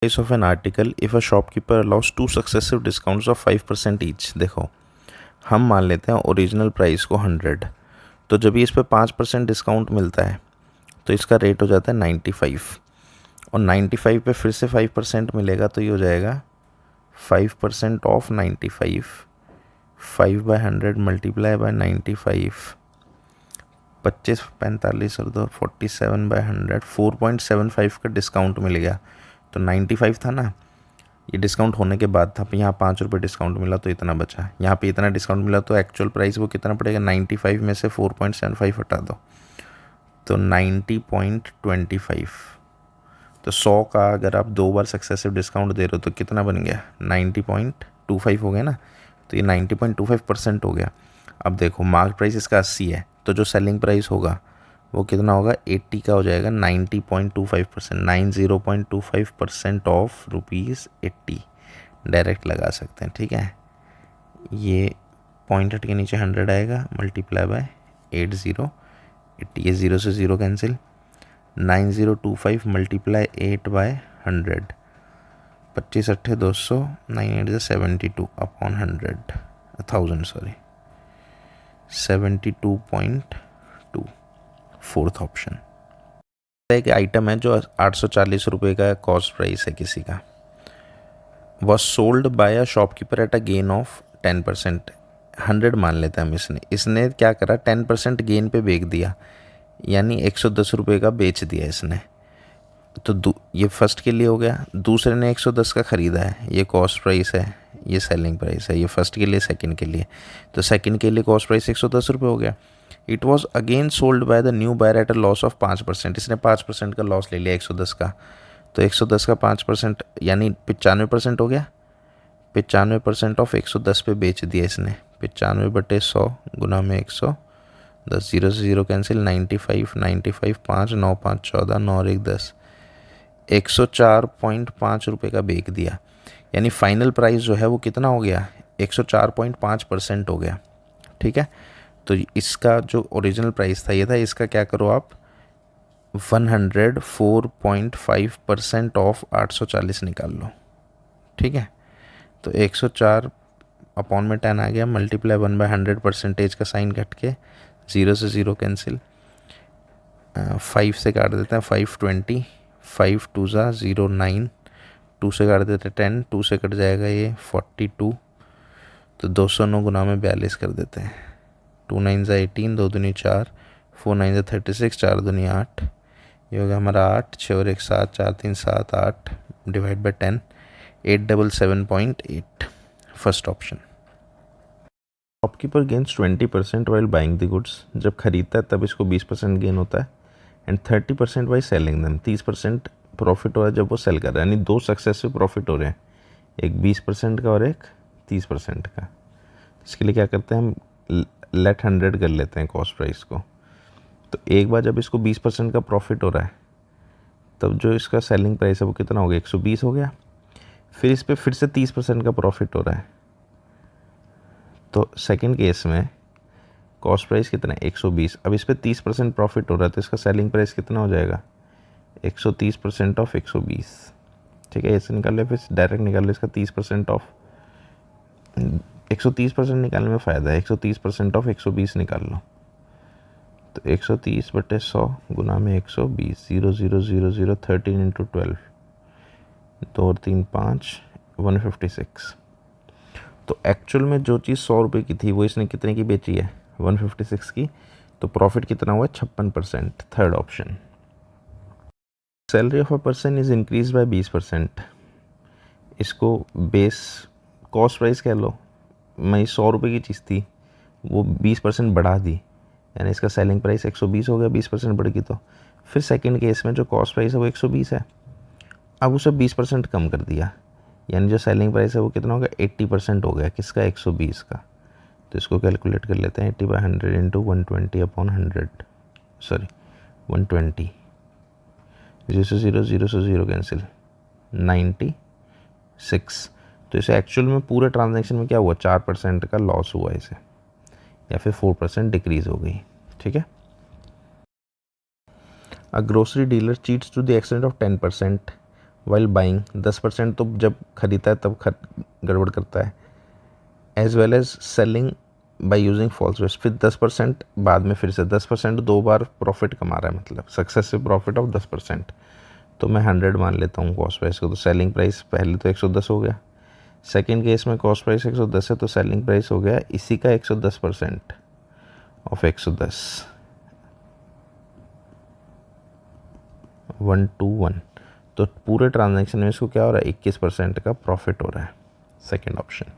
Price of an article if a shopkeeper allows two successive discounts of 5% each। देखो, हम मान लेते हैं ओरिजिनल प्राइस को 100, तो जब भी इस पे 5% डिस्काउंट मिलता है तो इसका रेट हो जाता है 95, और 95 पे फिर से 5% मिलेगा तो ये हो जाएगा 5% ऑफ 95, 5/100 मल्टीप्लाई बाय 95, 25 45 और 2 47/100, 4.75 का डिस्काउंट मिल गया। तो 95 था ना, ये डिस्काउंट होने के बाद था, यहाँ 5 रुपये डिस्काउंट मिला तो इतना बचा, यहाँ पे इतना डिस्काउंट मिला तो एक्चुअल प्राइस वो कितना पड़ेगा, 95 में से 4.75 हटा दो तो 90.25। तो 100 का अगर आप 2 बार सक्सेसिव डिस्काउंट दे रहे हो तो कितना बन गया, 90.25 हो गया ना, तो ये 90.25% हो गया। अब देखो मार्क प्राइस इसका 80 है, तो जो सेलिंग प्राइस होगा वो कितना होगा, 80 का हो जाएगा 90.25%, 90.25% ऑफ ₹80 डायरेक्ट लगा सकते हैं। ठीक है, ये पॉइंट हट के नीचे 100 आएगा, मल्टीप्लाई बाय 80, ये 0 से 0 cancel, 9025 multiply 8/100, 25 अट्ठे 200, 9 8 72 upon 1000 sorry 72.2। Fourth option एक आइटम है जो 840 रुपये का कॉस्ट प्राइस है किसी का, was sold by a shopkeeper at a gain of 10%। 100 मान लेते हैं हम, इसने क्या करा, 10% गेन पे बेच दिया, यानी 110 रुपये का बेच दिया इसने। तो ये फर्स्ट के लिए हो गया, दूसरे ने 110 का ख़रीदा है, ये कॉस्ट प्राइस है, ये सेलिंग प्राइस है, ये फर्स्ट के लिए सेकंड के लिए, तो सेकंड के लिए कॉस्ट प्राइस 110 रुपये हो गया। It was again sold by the new buyer at a loss of 5%, इसने 5% का लॉस ले लिया 110 का, तो 110 का 5% यानी 95% हो गया, 95% ऑफ 110 पे बेच दिया इसने, 95/100 गुना में 110, 0 से 0 कैंसिल, 95 95 5 9 5 14 9 और 1 10, 104.5 रुपये का बेच दिया, यानी फाइनल प्राइस जो है वो कितना हो गया, 104.5% हो गया। ठीक है, तो इसका जो ओरिजिनल प्राइस था ये था, इसका क्या करो आप 104.5% ऑफ 840 निकाल लो। ठीक है, तो 104 अपॉन में 10 आ गया, मल्टीप्लाई 1/100, परसेंटेज का साइन कट के 0 से 0 कैंसिल, 5 से काट देते हैं 520, 5 2 ज़ा 0 9, 2 से काट देते हैं 10, 2 से कट जाएगा ये 42, तो 209 गुना में 42 कर देते हैं, 2 9 ज़ा 18, 2 दूनी 4, 4 9 ज़ा 36, 4 दूनी 8, ये हो गया हमारा 8, 6 और 1 7, 4 3 7 8 divide by 10, 877.8। First option. Shopkeeper gains 20% while buying the goods, जब खरीदता है तब इसको 20% गेन होता है, and 30% while selling them, 30% profit हो रहा है जब वो सेल कर रहा है, यानी 2 सक्सेसिव प्रॉफिट हो रहे हैं, एक 20% का और एक 30% का। इसके लिए क्या करते हैं हम, लेट 100 कर लेते हैं कॉस्ट प्राइस को, तो एक बार जब इसको 20% का प्रॉफिट हो रहा है तब जो इसका सेलिंग प्राइस है वो कितना हो गया, 120 हो गया, फिर इस पर फिर से 30% का प्रॉफिट हो रहा है, तो सेकंड केस में कॉस्ट प्राइस कितना है, 120, अब इस पर 30% प्रॉफिट हो रहा है तो इसका सेलिंग प्राइस कितना हो जाएगा, 130% ऑफ 120। ठीक है, ऐसे निकाल ले, फिर डायरेक्ट निकाल ले इसका 30% ऑफ, 130% निकालने में फ़ायदा है, 130% ऑफ 120 निकाल लो, तो 130/100 गुना में 120, 0 0 0 0 13 इंटू 12, 2 और 3 5, 156। तो एक्चुअल में जो चीज़ 100 रुपये की थी वो इसने कितने की बेची है, 156 की, तो प्रॉफिट कितना हुआ, 56%। Third option. Salary of a person is increase by 20%, इसको बेस कॉस्ट प्राइस कह लो, मैं 100 रुपये की चीज़ थी वो 20% बढ़ा दी, यानी इसका सेलिंग प्राइस 120 हो गया, 20% बढ़ गई, तो फिर सेकंड केस में जो कॉस्ट प्राइस है वो 120 है, अब उसे 20% कम कर दिया, यानी जो सेलिंग प्राइस है वो कितना हो गया, 80% हो गया, किसका, 120 का। तो इसको कैलकुलेट कर लेते हैं, 80/100 इंटू 120 अपॉन 100, सॉरी 120, 0 से 0 0 से 0 कैंसिल, 96। तो इसे एक्चुअल में पूरे ट्रांजैक्शन में क्या हुआ, 4% का लॉस हुआ इसे, या फिर 4% डिक्रीज हो गई। ठीक है, a grocery dealer cheats to the extent of 10% while buying 10% तो जब खरीदता है तब गड़बड़ करता है, as well as selling by using false weight, फिर 10% बाद में फिर से 10% 2 बार प्रॉफिट कमा रहा है, मतलब सक्सेसिव प्रॉफिट ऑफ 10%। तो मैं 100 मान लेता हूँ कॉस्ट प्राइस को, तो सेलिंग प्राइस पहले तो 110 हो गया, सेकेंड केस में कॉस्ट प्राइस 110 है तो सेलिंग प्राइस हो गया इसी का 110% ऑफ 110, 1 तो पूरे ट्रांजैक्शन में इसको क्या हो रहा है, 21% का प्रॉफिट हो रहा है। Second option.